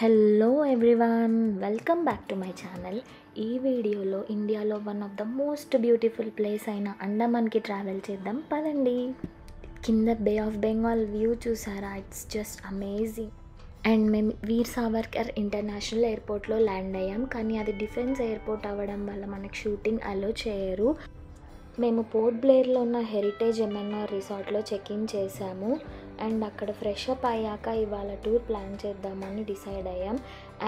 Hello everyone, welcome back to my channel. ఈ వీడియోలో ఇండియాలో one of the most beautiful place అయిన అండమాన్కి travel చేద్దాం పదండి. కింద బే ఆఫ్ బెంగాల్ వ్యూ చూసారా? It's just amazing. అండ్ మేము వీర్ సావర్కర్ ఇంటర్నేషనల్ ఎయిర్పోర్ట్లో ల్యాండ్ అయ్యాం, కానీ అది డిఫెన్స్ ఎయిర్పోర్ట్ అవ్వడం వల్ల మనకు షూటింగ్ అలో చేయరు. మేము పోర్ట్ బ్లేర్లో ఉన్న హెరిటేజ్ ఎంఎన్ఆర్ రిసార్ట్లో చెక్ఇన్ చేసాము. అండ్ అక్కడ ఫ్రెష్ అప్ అయ్యాక ఇవాళ టూర్ ప్లాన్ చేద్దామని డిసైడ్ అయ్యాం.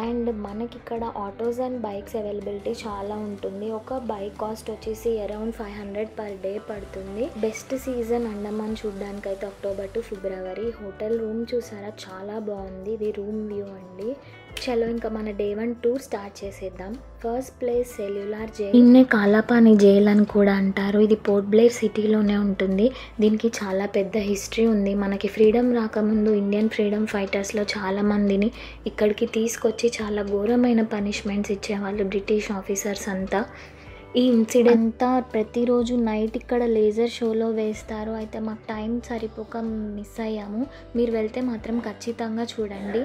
అండ్ మనకి ఇక్కడ ఆటోస్ అండ్ బైక్స్ అవైలబిలిటీ చాలా ఉంటుంది. ఒక బైక్ కాస్ట్ వచ్చేసి అరౌండ్ 500 పర్ డే పడుతుంది. బెస్ట్ సీజన్ అండమాన్ చూడడానికి అయితే October to February. Hotel room చూసారా, చాలా బాగుంది. ఇది రూమ్ వ్యూ అండి. చలో ఇంకా మన డే 1 టూర్ స్టార్ట్ చేసేద్దాం. First place cellular jail. ఇన్నే కాలాపాని జైల్ అని కూడా అంటారు. ఇది పోర్ట్ బ్లేర్ సిటీలోనే ఉంటుంది. దీనికి చాలా పెద్ద హిస్టరీ ఉంది. మనకి ఫ్రీడమ్ రాకముందు ఇండియన్ ఫ్రీడమ్ ఫైటర్స్లో చాలామందిని ఇక్కడికి తీసుకొచ్చి చాలా ఘోరమైన పనిష్మెంట్స్ ఇచ్చేవాళ్ళు బ్రిటిష్ ఆఫీసర్స్ అంతా. ఈ ఇన్సిడెంట్ అంతా ప్రతిరోజు నైట్ ఇక్కడ లేజర్ షోలో వేస్తారు. అయితే మాకు టైం సరిపోక మిస్ అయ్యాము. మీరు వెళ్తే మాత్రం ఖచ్చితంగా చూడండి.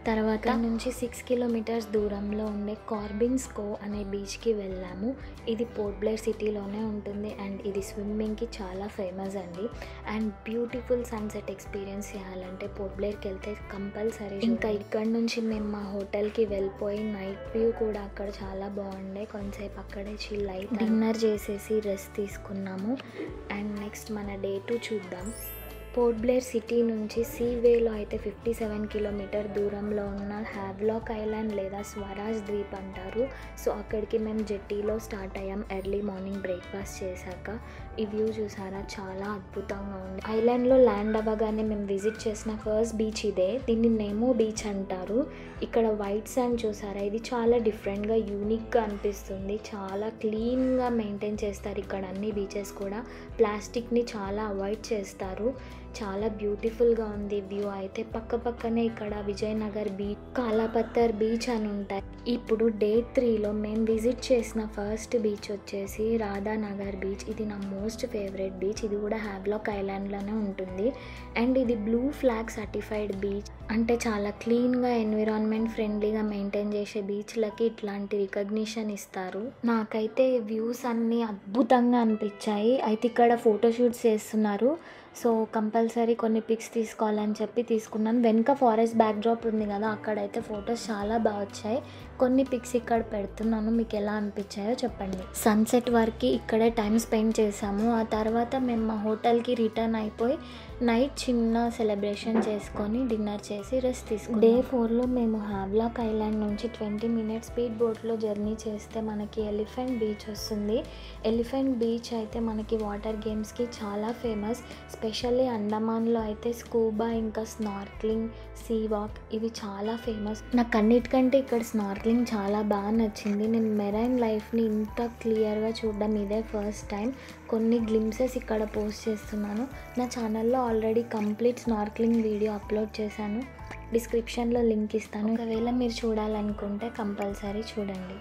తర్వాత నుంచి 6 కిలోమీటర్స్ దూరంలో ఉండే కార్బిన్స్ కో అనే బీచ్కి వెళ్ళాము. ఇది పోర్ట్ బ్లేర్ సిటీలోనే ఉంటుంది. అండ్ ఇది స్విమ్మింగ్కి చాలా ఫేమస్ అండి. అండ్ బ్యూటిఫుల్ సన్సెట్ ఎక్స్పీరియన్స్ చేయాలంటే పోర్ట్ బ్లేర్కి వెళ్తే కంపల్సరీ. ఇంకా ఇక్కడ నుంచి మేము మా హోటల్కి వెళ్ళిపోయి నైట్ వ్యూ కూడా అక్కడ చాలా బాగుండే. కొంతసేపు అక్కడే చిల్ అయి డిన్నర్ చేసేసి రెస్ట్ తీసుకున్నాము. అండ్ నెక్స్ట్ మన డే 2 చూద్దాం. పోర్ట్ బ్లేర్ సిటీ నుంచి సీవేలో అయితే 57 కిలోమీటర్ దూరంలో ఉన్న హ్యావ్లాక్ ఐలాండ్ లేదా స్వరాజ్ ద్వీప్ అంటారు. సో అక్కడికి మేము జెట్టీలో స్టార్ట్ అయ్యాం ఎర్లీ మార్నింగ్ బ్రేక్ఫాస్ట్ చేశాక. ఈ వ్యూ చూసారా, చాలా అద్భుతంగా ఉంది. ఐలాండ్లో ల్యాండ్ అవ్వగానే మేము విజిట్ చేసిన ఫస్ట్ బీచ్ ఇదే. దీన్ని నెమో బీచ్ అంటారు. ఇక్కడ వైట్ శాండ్ చూసారా, ఇది చాలా డిఫరెంట్గా యూనిక్గా అనిపిస్తుంది. చాలా క్లీన్గా మెయింటైన్ చేస్తారు ఇక్కడ అన్ని బీచెస్ కూడా. ప్లాస్టిక్ని చాలా అవాయిడ్ చేస్తారు. చాలా బ్యూటిఫుల్గా ఉంది వ్యూ అయితే. పక్కనే ఇక్కడ విజయనగర్ బీచ్, కాలాపత్తర్ బీచ్ అని ఉంటాయి. ఇప్పుడు డే 3లో మేము విజిట్ చేసిన ఫస్ట్ బీచ్ వచ్చేసి రాధానగర్ బీచ్. ఇది నా మోస్ట్ ఫేవరెట్ బీచ్. ఇది కూడా హ్యావ్లాక్ ఐలాండ్లోనే ఉంటుంది. అండ్ ఇది బ్లూ ఫ్లాగ్ సర్టిఫైడ్ బీచ్. అంటే చాలా క్లీన్గా ఎన్విరాన్మెంట్ ఫ్రెండ్లీగా మెయింటైన్ చేసే బీచ్లకి ఇట్లాంటి రికగ్నిషన్ ఇస్తారు. నాకైతే వ్యూస్ అన్నీ అద్భుతంగా అనిపించాయి. అయితే ఇక్కడ ఫోటోషూట్స్ చేస్తున్నారు. సో కంపల్సరీ కొన్ని పిక్స్ తీసుకోవాలని చెప్పి తీసుకున్నాను. వెనుక ఫారెస్ట్ బ్యాక్డ్రాప్ ఉంది కదా, అక్కడైతే ఫొటోస్ చాలా బాగా వచ్చాయి. కొన్ని పిక్స్ ఇక్కడ పెడుతున్నాను, మీకు ఎలా అనిపించాయో చెప్పండి. సన్సెట్ వరకు ఇక్కడే టైం స్పెండ్ చేసాము. ఆ తర్వాత మేము మా హోటల్కి రిటర్న్ అయిపోయి నైట్ చిన్న సెలబ్రేషన్ చేసుకొని డిన్నర్ చేసి రెస్ట్ తీసుకున్నాం. డే 4లో మేము హ్యావ్లాక్ ఐలాండ్ నుంచి 20 మినిట్స్ స్పీడ్ బోట్లో జర్నీ చేస్తే మనకి ఎలిఫెంట్ బీచ్ వస్తుంది. ఎలిఫెంట్ బీచ్ అయితే మనకి వాటర్ గేమ్స్కి చాలా ఫేమస్. స్పెషల్లీ అండమాన్లో అయితే స్కూబా, ఇంకా స్నార్క్లింగ్, సీ వాక్ ఇవి చాలా ఫేమస్. నాకు అన్నిటికంటే ఇక్కడ స్నార్క్లింగ్ చాలా బాగా నచ్చింది. నేను మెరైన్ లైఫ్ని ఇంత క్లియర్గా చూడడం ఇదే ఫస్ట్ టైం. కొన్ని గ్లింప్సెస్ ఇక్కడ పోస్ట్ చేస్తున్నాను. నా ఛానల్లో already complete snorkelling video upload చేశాను. డిస్క్రిప్షన్లో లింక్ ఇస్తాను. ఒకవేళ మీరు చూడాలనుకుంటే కంపల్సరీ చూడండి.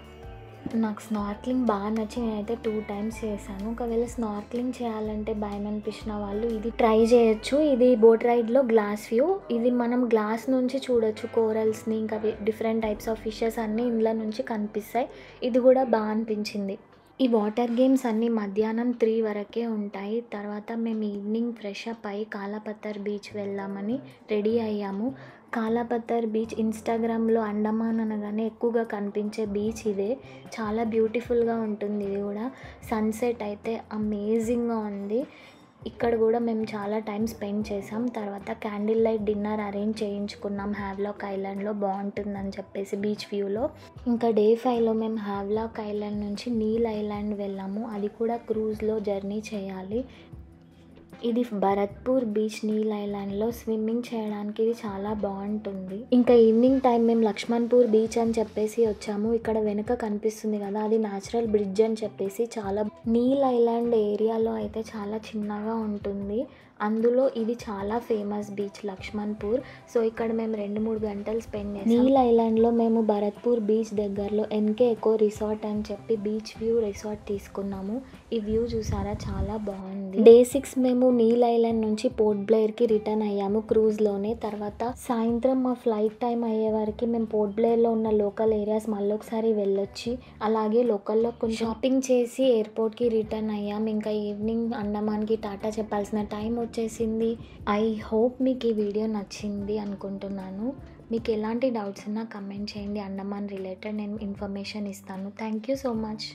నాకు స్నార్క్లింగ్ బాగా నచ్చి నేనైతే 2 టైమ్స్ చేశాను. ఒకవేళ స్నార్క్లింగ్ చేయాలంటే భయం అనిపించిన వాళ్ళు ఇది ట్రై చేయొచ్చు. ఇది బోట్ రైడ్లో గ్లాస్ వ్యూ. ఇది మనం గ్లాస్ నుంచి చూడొచ్చు కోరల్స్ని, ఇంకా డిఫరెంట్ టైప్స్ ఆఫ్ ఫిషెస్ అన్నీ ఇందులో నుంచి కనిపిస్తాయి. ఇది కూడా బాగా అనిపించింది. ఈ వాటర్ గేమ్స్ అన్నీ మధ్యాహ్నం 3 వరకే ఉంటాయి. తర్వాత మేము ఈవినింగ్ ఫ్రెష్ అప్ అయ్యి కాలాపత్తర్ బీచ్ వెళ్దామని రెడీ అయ్యాము. కాలాపత్తర్ బీచ్ ఇన్స్టాగ్రామ్లో అండమాన్ అనగానే ఎక్కువగా కనిపించే బీచ్ ఇదే. చాలా బ్యూటిఫుల్గా ఉంటుంది. ఇది కూడా సన్సెట్ అయితే అమేజింగ్గా ఉంది. ఇక్కడ కూడా మేము చాలా టైం స్పెండ్ చేసాం. తర్వాత క్యాండిల్ లైట్ డిన్నర్ అరేంజ్ చేయించుకున్నాం హ్యావ్లాక్ ఐలాండ్లో, బాగుంటుందని చెప్పేసి బీచ్ వ్యూలో. ఇంకా డే 5లో మేము హ్యావ్లాక్ ఐలాండ్ నుంచి నీల్ ఐలాండ్ వెళ్ళాము. అది కూడా క్రూజ్లో జర్నీ చేయాలి. ఇది భరత్పూర్ బీచ్ నీల్ ఐలాండ్లో స్విమ్మింగ్ చేయడానికి ఇది చాలా బాగుంటుంది. ఇంకా ఈవినింగ్ టైం మేము లక్ష్మణ్పూర్ బీచ్ అని చెప్పేసి వచ్చాము. ఇక్కడ వెనుక కనిపిస్తుంది కదా, అది న్యాచురల్ బ్రిడ్జ్ అని చెప్పేసి. చాలా నీల్ ఐలాండ్ ఏరియాలో అయితే చాలా చిన్నగా ఉంటుంది. అందులో ఇది చాలా ఫేమస్ బీచ్ లక్ష్మణ్పూర్. సో ఇక్కడ మేము 2-3 గంటలు స్పెండ్ చేసాం. నీల్ ఐలాండ్లో మేము భరత్పూర్ బీచ్ దగ్గరలో ఎన్కే ఎకో రిసార్ట్ అని చెప్పి బీచ్ వ్యూ రిసార్ట్ తీసుకున్నాము. ఈ వ్యూ చూసారా, చాలా బాగుంది. డే 6 మేము నీల్ ఐలాండ్ నుంచి పోర్ట్ బ్లెయిర్కి రిటర్న్ అయ్యాము క్రూజ్లోనే. తర్వాత సాయంత్రం మా ఫ్లైట్ టైం అయ్యే వరకు మేము పోర్ట్ బ్లెయిర్లో ఉన్న లోకల్ ఏరియాస్ మళ్ళీ ఒకసారి వెళ్ళొచ్చి అలాగే లోకల్లో కొంచెం షాపింగ్ చేసి ఎయిర్పోర్ట్కి రిటర్న్ అయ్యాం. ఇంకా ఈవినింగ్ అండమాన్కి టాటా చెప్పాల్సిన టైం వచ్చేసింది. ఐ హోప్ మీకు ఈ వీడియో నచ్చింది అనుకుంటున్నాను. మీకు ఎలాంటి డౌట్స్ ఉన్నా కమెంట్ చేయండి. అండమాన్ రిలేటెడ్ నేను ఇన్ఫర్మేషన్ ఇస్తాను. Thank you so much.